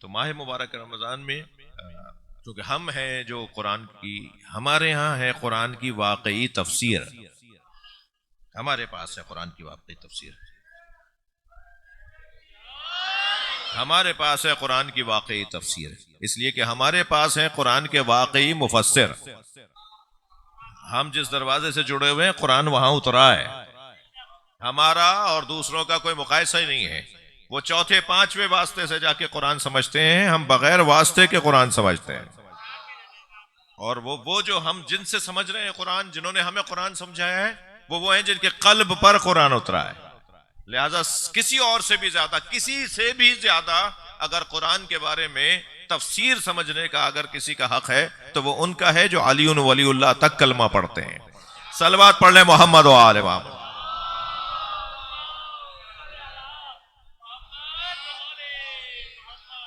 तो माह मुबारक रमज़ान में क्योंकि हम हैं जो कुरान की, हमारे यहाँ है कुरान की वाकई तफसीर, हमारे पास है कुरान की वाकई तफसीर, हमारे पास है कुरान की वाकई तफसीर, इसलिए कि हमारे पास है कुरान के वाकई मुफस्सिर। हम जिस दरवाजे से जुड़े हुए हैं कुरान वहां उतरा है, हमारा और दूसरों का कोई मुकायसा ही नहीं है। वो चौथे पांचवें वास्ते से जाके कुरान समझते हैं, हम बगैर वास्ते के कुरान समझते हैं। और वो जो हम जिनसे समझ रहे हैं कुरान, जिन्होंने हमें कुरान समझाया है, वो हैं जिनके कल्ब पर कुरान उतरा है। लिहाजा किसी और से भी ज्यादा, किसी से भी ज्यादा अगर कुरान के बारे में तफसीर समझने का अगर किसी का हक है तो वो उनका है जो अलीउन वलीउल्लाह तक कलमा पढ़ते हैं। सलवात पढ़ ले मोहम्मद व आले मोहम्मद।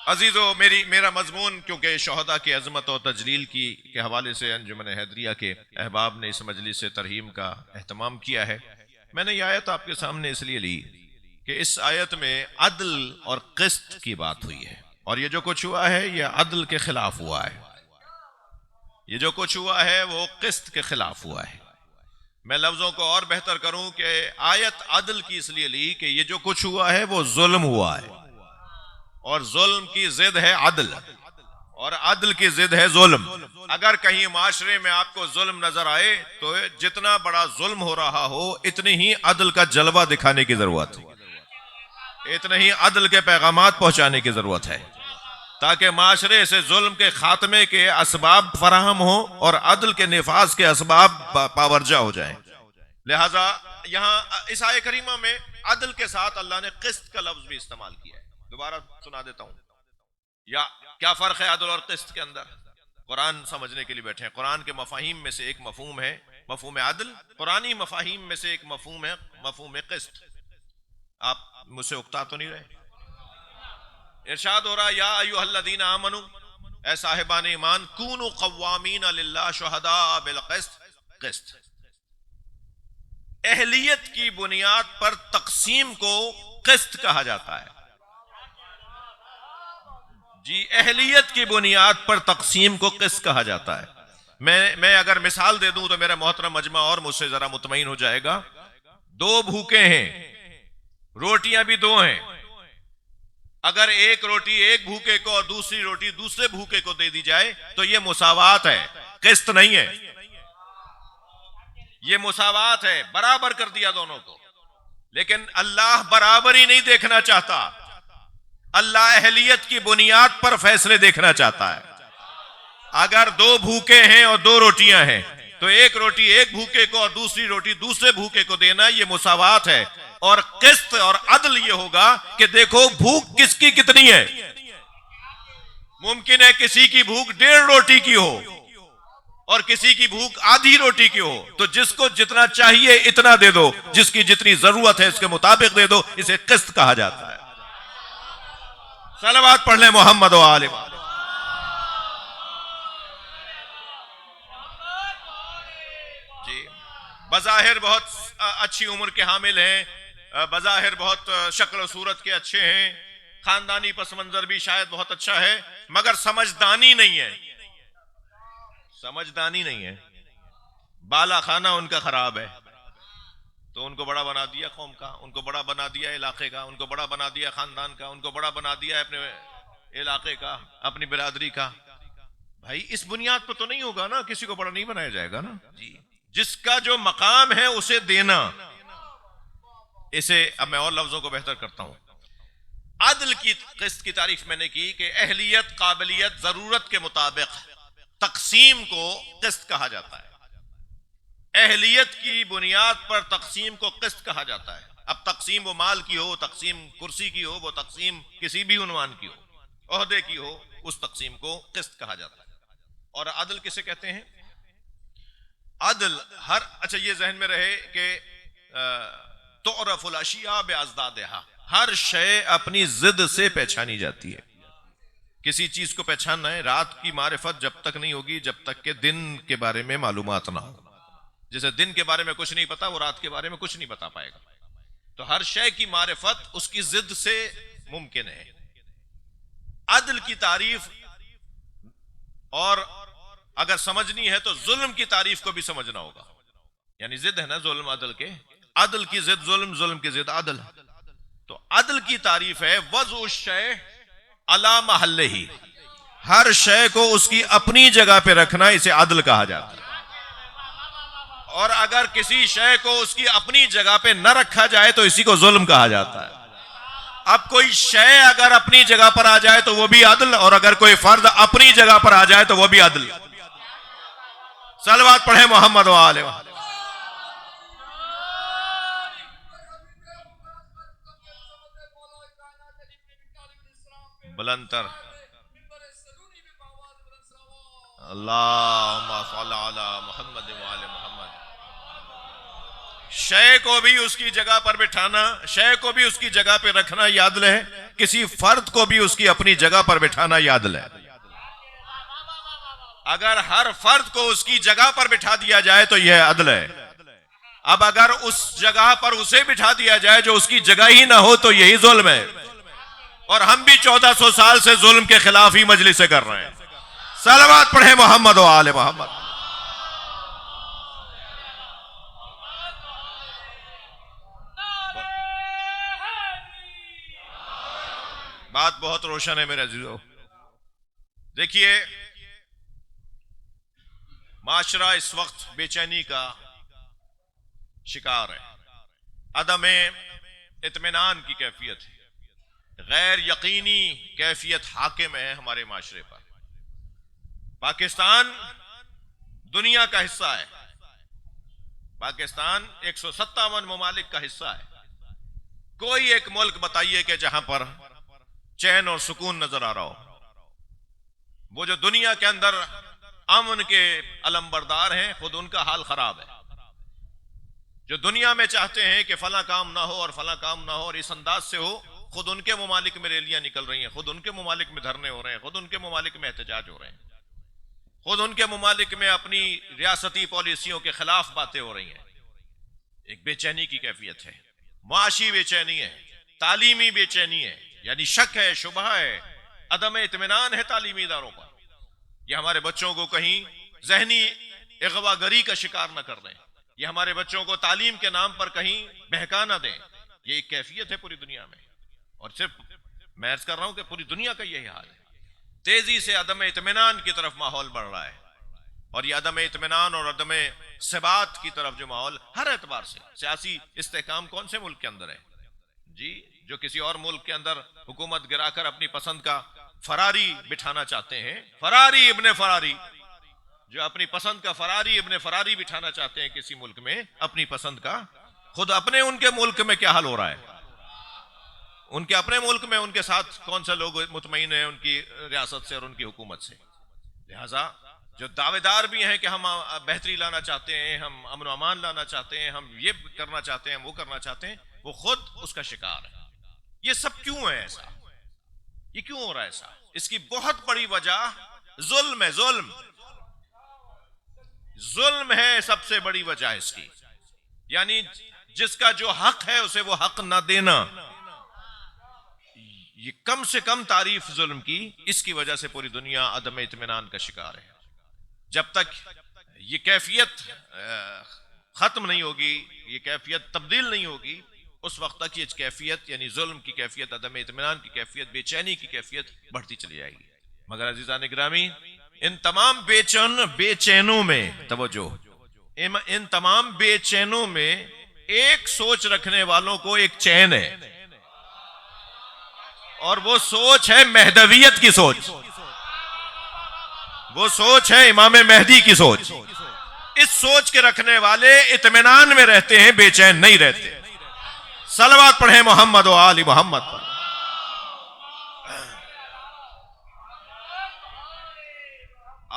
अजीजों, मेरा मजमून क्योंकि शोहदा की अजमत और तजलील के हवाले से अंजुमन हैदरिया के अहबाब ने इस मजलिस से तरहीम का एहतमाम किया है, मैंने यह आयत आपके सामने इसलिए ली कि इस आयत में अदल और क़िस्त की बात हुई है, और ये जो कुछ हुआ है यह अदल के खिलाफ हुआ है। ये जो कुछ हुआ है वो क़िस्त के खिलाफ हुआ है। मैं लफ्जों को और बेहतर करूं कि आयत अदल की इसलिए ली कि ये जो कुछ हुआ है वो जुल्म हुआ है, और जुल्म की जिद है अदल, और अदल की जिद है जुल्म। अगर कहीं माशरे में आपको जुल्म नजर आए तो जितना बड़ा जुल्म हो रहा हो इतनी ही अदल का जलवा दिखाने की जरूरत है, इतने ही अदल के पैगामात पहुंचाने की जरूरत है, ताकि माशरे से जुल्म के खात्मे के असबाब फराहम हो और अदल के निफाज के असबाब पावरजा हो जाए। लिहाजा यहां इस आय करीमा में अदल के साथ अल्लाह ने क़िस्त का लफ्ज भी इस्तेमाल किया है। दोबारा सुना देता हूं, या क्या फर्क है अदल और क़िस्त के अंदर। कुरान समझने के लिए बैठे हैं, कुरान के मफाहिम में से एक मफहूम है मफहूम अदल, कुरानी मफाहिम में से एक मफहूम है मफहूम क़िस्त। आप मुझसे उकता तो नहीं रहे? इरशाद हो रहा, या अय्युहल्लज़ीना आमनू, ऐ साहिबान ईमान, कूनू क़व्वामीन लिल्लाह शुहदा बिल क़िस्त। क़िस्त अहलियत की बुनियाद पर तकसीम को क़िस्त कहा जाता है। जी, अहलियत की बुनियाद पर तकसीम को क़िस्त कहा जाता है। मैं अगर मिसाल दे दूं तो मेरा मोहतरम मजमा और मुझसे जरा मुतमईन हो जाएगा। दो भूखे हैं, रोटियां भी दो हैं, अगर एक रोटी एक भूखे को और दूसरी रोटी दूसरे भूखे को दे दी जाए तो यह मुसावात है, क़िस्त नहीं है। यह मुसावात है, बराबर कर दिया दोनों को। लेकिन अल्लाह बराबरी नहीं देखना चाहता, अल्लाह अहलियत की बुनियाद पर फैसले देखना चाहता है। अगर दो भूखे हैं और दो रोटियां हैं तो एक रोटी एक भूखे को और दूसरी रोटी दूसरे भूखे को देना, यह मुसावात है। और क़िस्त और अदल ये होगा कि देखो भूख किसकी कितनी है। मुमकिन है किसी की भूख 1.5 रोटी की हो और किसी की भूख आधी रोटी की हो, तो जिसको जितना चाहिए इतना दे दो, जिसकी जितनी जरूरत है इसके मुताबिक दे दो, इसे क़िस्त कहा जाता है। सलवात पढ़ ले मोहम्मद व आले मोहम्मद। जी, बज़ाहिर बहुत अच्छी उम्र के हामिल हैं, बज़ाहिर बहुत शक्ल सूरत के अच्छे हैं, खानदानी पस मंजर भी शायद बहुत अच्छा है, मगर समझदानी नहीं है, समझदानी नहीं है। बाला खाना उनका खराब है, तो उनको बड़ा बना दिया कौम का, उनको बड़ा बना दिया इलाके का, उनको बड़ा बना दिया खानदान का, उनको बड़ा बना दिया अपने इलाके का, अपनी बिरादरी का। भाई इस बुनियाद पर तो नहीं होगा ना, किसी को बड़ा नहीं बनाया जाएगा ना। जी, जिसका जो मकाम है उसे देना। इसे अब मैं और लफ्जों को बेहतर करता हूं। अदल की क़िस्त की तारीफ मैंने की कि अहलियत, काबिलियत, जरूरत के मुताबिक तकसीम को क़िस्त कहा जाता है। अहलियत की बुनियाद पर तकसीम को क़िस्त कहा जाता है। अब तकसीम वो माल की हो, तकसीम कुर्सी की हो, वो तकसीम किसी भी उन्वान की हो, ओहदे की हो, उस तकसीम को क़िस्त कहा जाता है। और अदल किसे कहते हैं? अदल हर, अच्छा ये जहन में रहे कि तुअरफुल अशिया बिअज़दादिहा, हर शय अपनी जिद से पहचानी जाती है। किसी चीज को पहचानना है, रात की मारिफत जब तक नहीं होगी जब तक के दिन के बारे में मालूमात ना हो। जैसे दिन के बारे में कुछ नहीं पता, वो रात के बारे में कुछ नहीं बता पाएगा। तो हर शय की मारिफत उसकी जिद से मुमकिन है। अदल की तारीफ, और अगर समझनी है तो जुल्म की तारीफ को भी समझना होगा। यानी जिद है ना जुल्म अदल के, अदल की जिद जुल्म, जुल्म की जिद अदल। तो अदल की तारीफ है वज़उ शय अला महल्ले ही, हर शय को उसकी अपनी जगह पे रखना, इसे अदल कहा जाता है। और अगर किसी शय को उसकी अपनी जगह पे न रखा जाए तो इसी को जुल्म कहा जाता है। अब कोई शय अगर अपनी जगह पर आ जाए तो वो भी अदल, और अगर कोई फर्द अपनी जगह पर आ जाए तो वो भी अदल। सलवात पढ़े मोहम्मद वाले। बुलंदतर अल्लाहुम्मा सल्ली अला मुहम्मद व आले मुहम्मद। शय को भी उसकी जगह पर बिठाना, शय को भी उसकी जगह पर रखना यह अदल है, किसी फर्द को भी उसकी अपनी जगह पर बिठाना यह अदल है। अगर हर फर्द को उसकी जगह पर बिठा दिया जाए तो यह अदल है। अब अगर उस जगह पर उसे बिठा दिया जाए जो उसकी जगह ही ना हो तो यही जुल्म है। और हम भी 1400 साल से जुल्म के खिलाफ ही मजलिसें कर रहे हैं। सलावत पढ़े मोहम्मद व आले मोहम्मद। बात बहुत रोशन है मेरे अजीजों। देखिए, माशरा इस वक्त बेचैनी का शिकार है, अदम इत्मीनान की कैफियत है, गैर यकीनी कैफियत हाकिम है हमारे माशरे पर। पाकिस्तान दुनिया का हिस्सा है, पाकिस्तान 157 ममालिक का हिस्सा है। कोई एक मुल्क बताइए कि जहां पर चैन और सुकून नजर आ रहा हो। वो जो दुनिया के अंदर अमन के अलमबरदार हैं, खुद उनका हाल खराब है। जो दुनिया में चाहते हैं कि फला काम ना हो और फला काम ना हो, और इस अंदाज से हो, खुद उनके ममालिक में रैलियां निकल रही हैं, खुद उनके ममालिक में धरने हो रहे हैं, खुद उनके ममालिक में एहतजाज हो रहे हैं, खुद उनके ममालिक में अपनी रियासती पॉलिसियों के खिलाफ बातें हो रही हैं। एक बेचैनी की कैफियत है, मुआशी बेचैनी है, तालीमी बेचैनी है, यानी शक है, शुबह है, अदम इत्मीनान है तालीमी इदारों पर। ये हमारे बच्चों को कहीं जहनी अगवागरी का शिकार न कर दें, ये हमारे बच्चों को तालीम के नाम पर कहीं बहका न दें। ये एक कैफियत है पूरी दुनिया में, और सिर्फ मैं अर्ज कर रहा हूं कि पूरी दुनिया का यही हाल है। तेजी से अदम इत्मीनान की तरफ माहौल बढ़ रहा है, और ये अदम इत्मीनान और अदम सबात की तरफ जो माहौल हर एतबार से, सियासी इस्तेहकाम कौन से मुल्क के अंदर है जी, जो किसी और मुल्क के अंदर हुकूमत गिराकर अपनी पसंद का फरारी बिठाना चाहते हैं, फरारी इब्ने फरारी, जो अपनी पसंद का फरारी इब्ने फरारी बिठाना चाहते हैं किसी मुल्क में अपनी पसंद का, खुद अपने उनके मुल्क में क्या हाल हो रहा है, उनके अपने मुल्क में उनके साथ कौन सा लोग मुतमईन है उनकी रियासत से और उनकी हुकूमत से। लिहाजा जो दावेदार भी हैं कि हम बेहतरी लाना चाहते हैं, हम अमन अमान लाना चाहते हैं, हम ये करना चाहते हैं, वो करना चाहते हैं, वो खुद उसका शिकार है। ये सब क्यों है ऐसा, ये क्यों हो रहा है ऐसा? इसकी बहुत बड़ी वजह जुल्म है, जुल्म है सबसे बड़ी वजह इसकी। यानी जिसका जो हक है उसे वो हक ना देना, ये कम से कम तारीफ जुल्म की, इसकी वजह से पूरी दुनिया अदम इत्मीनान का शिकार है। जब तक ये कैफियत खत्म नहीं होगी, ये कैफियत तब्दील नहीं होगी, उस वक्त तक ये कैफियत यानी जुल्म की कैफियत, अदम इत्मीनान की कैफियत, बेचैनी की कैफियत बढ़ती चली जाएगी। मगर अजीजान गिरामी, इन तमाम बेचैनों में तवज्जो, इन तमाम बेचैनों में एक सोच रखने वालों को एक चैन है, और वो सोच है महदवियत की सोच, वो सोच है इमाम मेहदी की सोच। इस सोच के रखने वाले इत्मीनान में रहते हैं, बेचैन नहीं रहते। सलवात पढ़े मोहम्मद व आली मोहम्मद पर।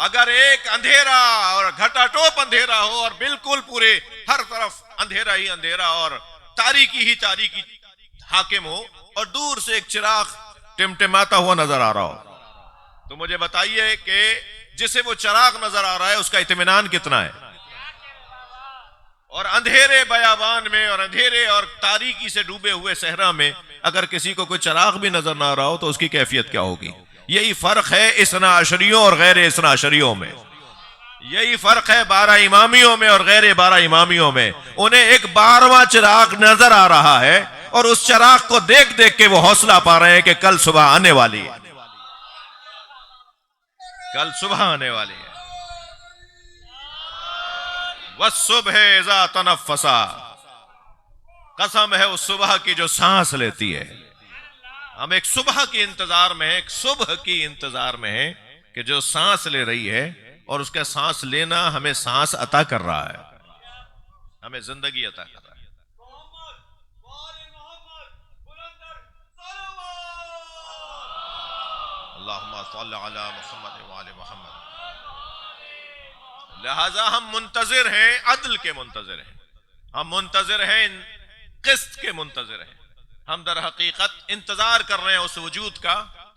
अगर एक अंधेरा और घटाटोप अंधेरा हो और बिल्कुल पूरे हर तरफ अंधेरा ही अंधेरा और तारीकी ही तारीकी हाकिम हो, और दूर से एक चिराग टिमटिमाता हुआ नजर आ रहा हो, तो मुझे बताइए कि जिसे वो चिराग नजर आ रहा है उसका इत्मीनान कितना है? और अंधेरे बयाबान में और अंधेरे और तारीकी से डूबे हुए सहरा में अगर किसी को कोई चिराग भी नजर ना आ रहा हो तो उसकी कैफियत क्या होगी? यही फर्क है इसना अशरियों और गैर इसना अशरियों में। यही फर्क है 12 इमामियों में और गैर 12 इमामियों में। उन्हें एक 12वां चिराग नजर आ रहा है और उस चिराग को देख देख के वो हौसला पा रहे हैं कि कल सुबह आने वाली है, कल सुबह आने वाली है। वस्सुबह इज़ा तनफ़्फ़सा, कसम है उस सुबह की जो सांस लेती है। हम एक सुबह के इंतजार में है, एक सुबह की इंतजार में है कि जो सांस ले रही है और उसका सांस लेना हमें सांस अता कर रहा है, हमें जिंदगी अता कर रहा है। अल्लाहुम्मा सल्ली अला मुहम्मद व आले मुहम्मद। लिहाजा हम मुंतजिर हैं, अदल के मुंतजिर हैं, हम मुंतजिर हैं, किस्त के मुंतजिर हैं। हम दर हकीकत इंतजार कर रहे हैं उस वजूद का,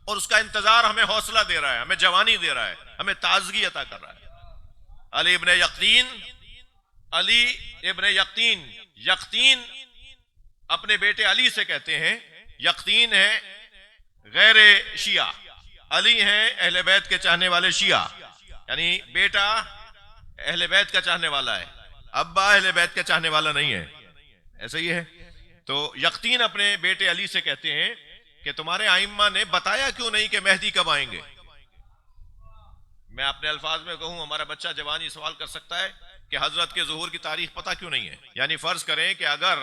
और उसका इंतजार हमें हौसला दे रहा है, हमें जवानी दे रहा है, हमें ताजगी अता कर रहा है। अली इब्ने यक़तीन, यक़तीन अपने बेटे अली से कहते हैं, यक़तीन है गैर शिया, अली हैं अहले बैत के चाहने वाले शिया, यानी बेटा अहले बैत का चाहने वाला है, अब्बा अहले बैत का चाहने वाला नहीं है, ऐसा ही है। तो यक़तीन अपने बेटे अली से कहते हैं कि तुम्हारे आइम्मा ने बताया क्यों नहीं कि मेहदी कब आएंगे। मैं अपने अल्फाज में कहूं, हमारा बच्चा जवानी सवाल कर सकता है कि हजरत के ज़ुहूर की तारीख पता क्यों नहीं है। यानी फर्ज करें कि अगर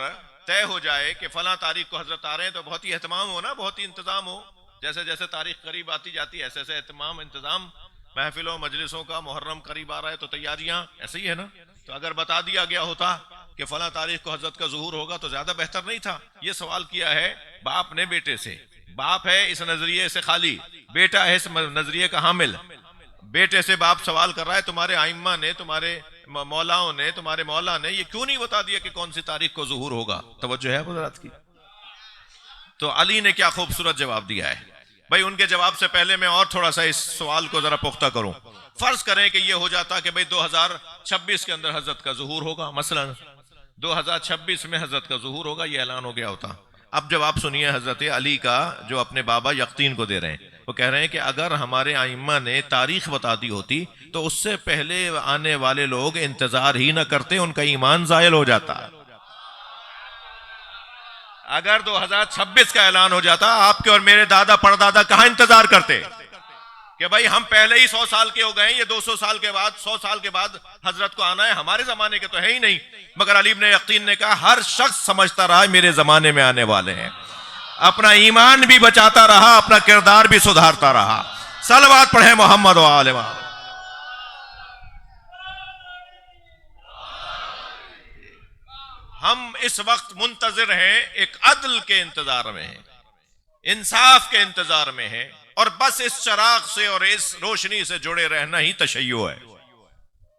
तय हो जाए कि फला तारीख को हजरत आ रहे हैं तो बहुत ही एहतमाम हो ना, बहुत ही इंतजाम हो। जैसे जैसे तारीख करीब आती जाती है ऐसे ऐसे एहतमाम इंतजाम, महफिलों मजलिसों का, मुहर्रम करीब आ रहा है तो तैयारियां, ऐसे ही है ना। तो अगर बता दिया गया होता कि फला तारीख को हजरत का ज़ुहूर होगा तो ज्यादा बेहतर नहीं था। ये सवाल किया है बाप ने बेटे से। बाप है इस नजरिए से खाली, बेटा है इस नजरिए का हामिल। बेटे से बाप सवाल कर रहा है, तुम्हारे आइम्मा ने, तुम्हारे मौलाओं ने, तुम्हारे मौला ने ये क्यों नहीं बता दिया कि कौन सी तारीख को ज़ुहूर होगा। तवज्जो है हज़रात की। तो अली ने क्या खूबसूरत जवाब दिया है। भाई उनके जवाब से पहले मैं और थोड़ा सा इस सवाल को जरा पुख्ता करूं। फर्ज करें कि ये हो जाता कि भाई 2026 के अंदर हजरत का ज़ुहूर होगा, मसलन 2026 में हजरत का ज़ुहूर होगा, ये ऐलान हो गया होता। अब जवाब सुनिए हजरत अली का जो अपने बाबा यक़तीन को दे रहे हैं। वो कह रहे हैं कि अगर हमारे आइम्मा ने तारीख बता दी होती तो उससे पहले आने वाले लोग इंतजार ही न करते, उनका ईमान ज़ायल हो जाता। अगर 2026 का ऐलान हो जाता, आपके और मेरे दादा परदादा कहां इंतजार करते कि भाई हम पहले ही 100 साल के हो गए, ये 200 साल के बाद, 100 साल के बाद हजरत को आना है, हमारे जमाने के तो है ही नहीं। मगर अली इब्ने यक़तीन ने कहा हर शख्स समझता रहा मेरे जमाने में आने वाले हैं, अपना ईमान भी बचाता रहा, अपना किरदार भी सुधारता रहा। सलवात पढ़े मोहम्मद व आले मोहम्मद। हम इस वक्त मुंतजिर हैं, एक अदल के इंतजार में हैं, इंसाफ के इंतजार में हैं, और बस इस चिराग से और इस रोशनी से जुड़े रहना ही तशय्यो है।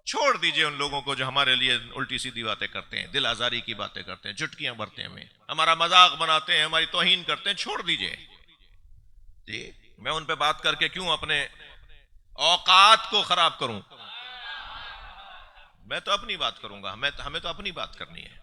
छोड़ दीजिए उन लोगों को जो हमारे लिए उल्टी सीधी बातें करते हैं, दिल आजारी की बातें करते हैं, चुटकियां भरते हैं, हमें हमारा मजाक बनाते हैं, हमारी तौहीन करते हैं। छोड़ दीजिए जी। मैं उन पे बात करके क्यों अपने औकात को खराब करूं। मैं तो अपनी बात करूंगा, हमें तो अपनी बात करनी है।